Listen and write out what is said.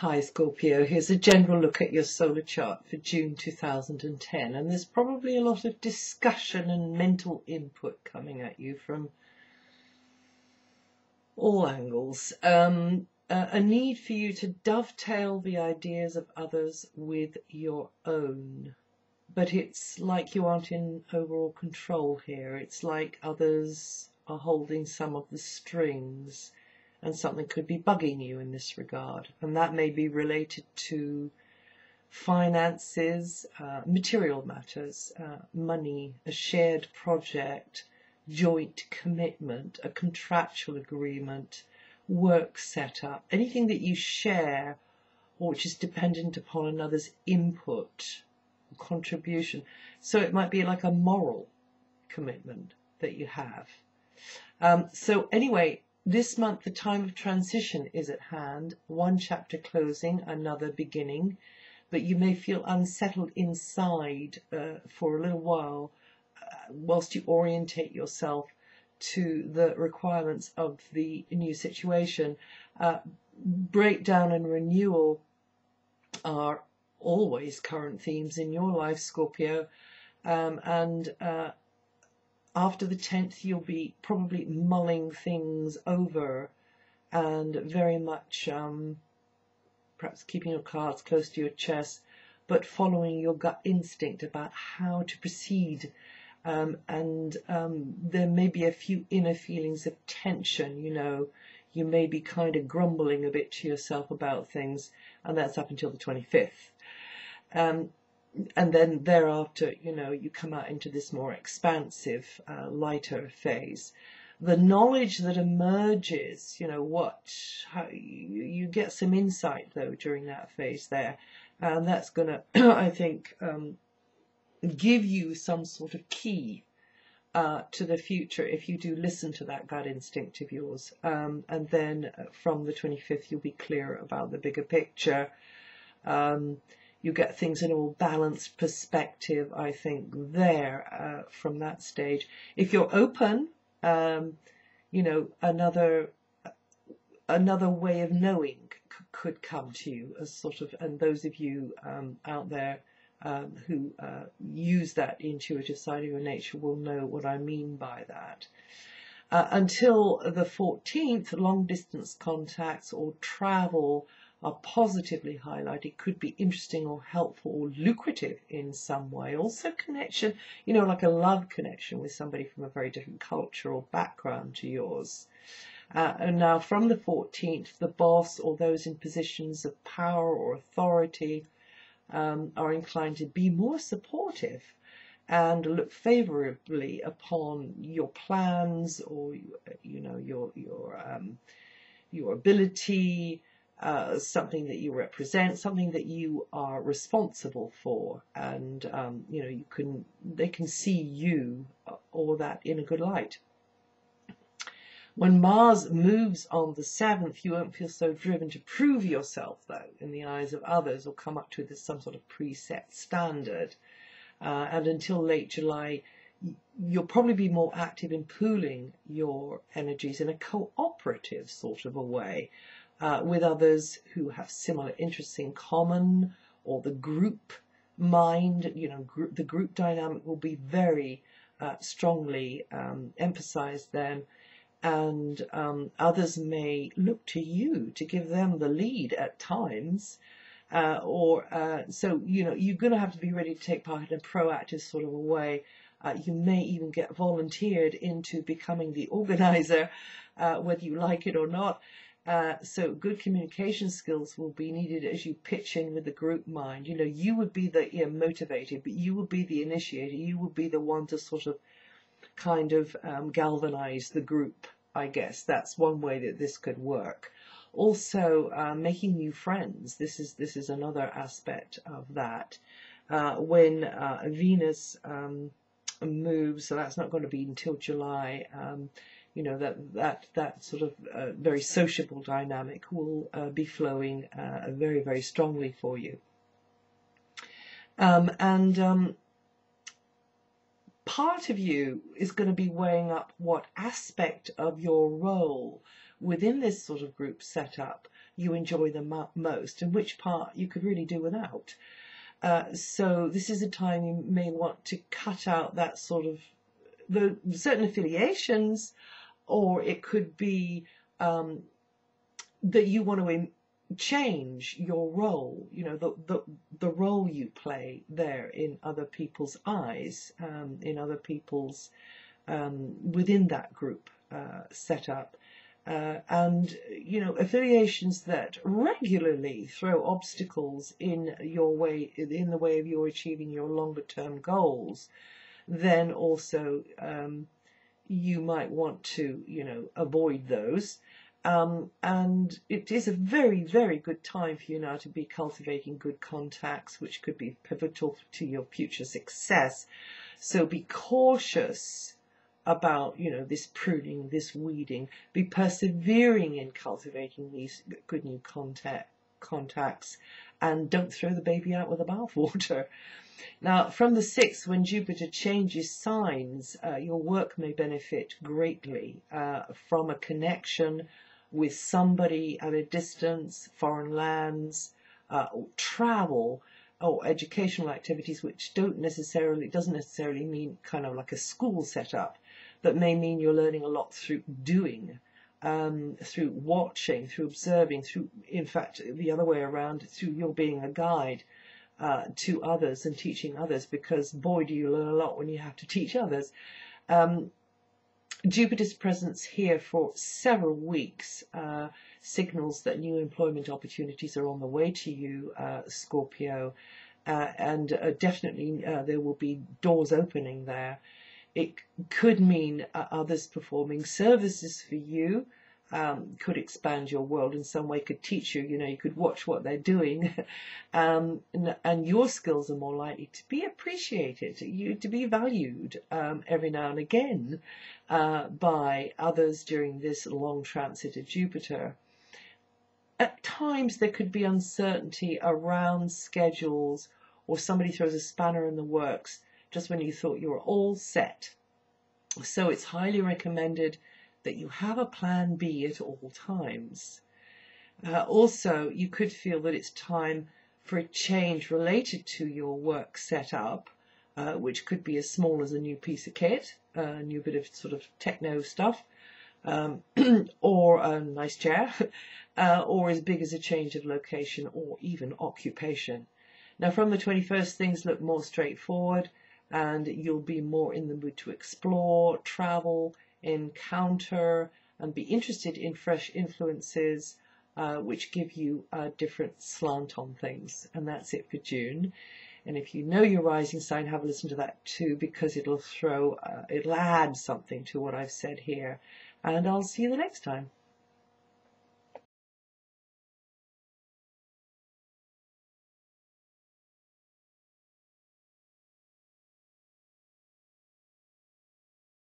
Hi Scorpio, here's a general look at your solar chart for June 2010, and there's probably a lot of discussion and mental input coming at you from all angles. A need for you to dovetail the ideas of others with your own. But it's like you aren't in overall control here. It's like others are holding some of the strings, and something could be bugging you in this regard. And that may be related to finances, material matters, money, a shared project, joint commitment, a contractual agreement, work setup, anything that you share or which is dependent upon another's input or contribution. So it might be like a moral commitment that you have. So anyway, this month the time of transition is at hand, one chapter closing, another beginning, but you may feel unsettled inside for a little while whilst you orientate yourself to the requirements of the new situation. Breakdown and renewal are always current themes in your life, Scorpio, and after the 10th, you'll be probably mulling things over and very much perhaps keeping your cards close to your chest, but following your gut instinct about how to proceed. There may be a few inner feelings of tension, you know. You may be kind of grumbling a bit to yourself about things, and that's up until the 25th. And then thereafter, you know, you come out into this more expansive, lighter phase. The knowledge that emerges, you know, how you get some insight though during that phase there, and that's going to, I think, give you some sort of key to the future if you do listen to that gut instinct of yours. And then from the 25th, you'll be clear about the bigger picture. You get things in a more balanced perspective, I think, there from that stage. If you're open, you know, another way of knowing could come to you as sort of, and those of you out there who use that intuitive side of your nature will know what I mean by that. Until the 14th, long distance contacts or travel are positively highlighted, could be interesting or helpful or lucrative in some way. Also connection, you know, like a love connection with somebody from a very different culture or background to yours. And now from the 14th, the boss or those in positions of power or authority are inclined to be more supportive and look favorably upon your plans or, you know, your ability, something that you represent, something that you are responsible for, and you know, they can see you or that in a good light. When Mars moves on the 7th, you won't feel so driven to prove yourself, though, in the eyes of others, or come up to some sort of preset standard. And until late July, you'll probably be more active in pooling your energies in a cooperative sort of a way with others who have similar interests in common, or the group mind. You know, the group dynamic will be very strongly emphasized then. And others may look to you to give them the lead at times, so you know, you're going to have to be ready to take part in a proactive sort of a way. You may even get volunteered into becoming the organizer, whether you like it or not. So good communication skills will be needed as you pitch in with the group mind. You know, you would be the motivated, but you would be the initiator. You would be the one to sort of kind of galvanize the group, I guess. That's one way that this could work. Also, making new friends. This is another aspect of that. When Venus moves, so that's not going to be until July. You know, that sort of very sociable dynamic will be flowing very, very strongly for you. Part of you is going to be weighing up what aspect of your role within this sort of group setup you enjoy the most and which part you could really do without. So this is a time you may want to cut out that sort of the certain affiliations, or it could be that you want to change your role, you know, the role you play there in other people's eyes, in other people's within that group setup. And, you know, affiliations that regularly throw obstacles in your way, in the way of your achieving your longer term goals, then also you might want to, you know, avoid those. And it is a very, very good time for you now to be cultivating good contacts, which could be pivotal to your future success. So be cautious about, you know, this pruning, this weeding. Be persevering in cultivating these good new contacts, and don't throw the baby out with the bathwater. Now, from the 6th, when Jupiter changes signs, your work may benefit greatly from a connection with somebody at a distance, foreign lands, or travel, or educational activities, which doesn't necessarily mean kind of like a school setup, but may mean you're learning a lot through doing, through watching, through observing, through, in fact, the other way around, through your being a guide to others and teaching others, because boy, do you learn a lot when you have to teach others. Jupiter's presence here for several weeks signals that new employment opportunities are on the way to you, Scorpio, and definitely there will be doors opening there. It could mean others performing services for you, could expand your world in some way, could teach you, you know, you could watch what they're doing, and your skills are more likely to be appreciated, to be valued every now and again by others during this long transit of Jupiter. At times there could be uncertainty around schedules, or somebody throws a spanner in the works just when you thought you were all set. So it's highly recommended that you have a plan B at all times. Also, you could feel that it's time for a change related to your work setup, which could be as small as a new piece of kit, a new bit of sort of techno stuff, or a nice chair, or as big as a change of location or even occupation. Now, from the 21st, things look more straightforward, and you'll be more in the mood to explore, travel, encounter, and be interested in fresh influences which give you a different slant on things. And that's it for June. And if you know your rising sign, have a listen to that too, because it'll add something to what I've said here. And I'll see you the next time.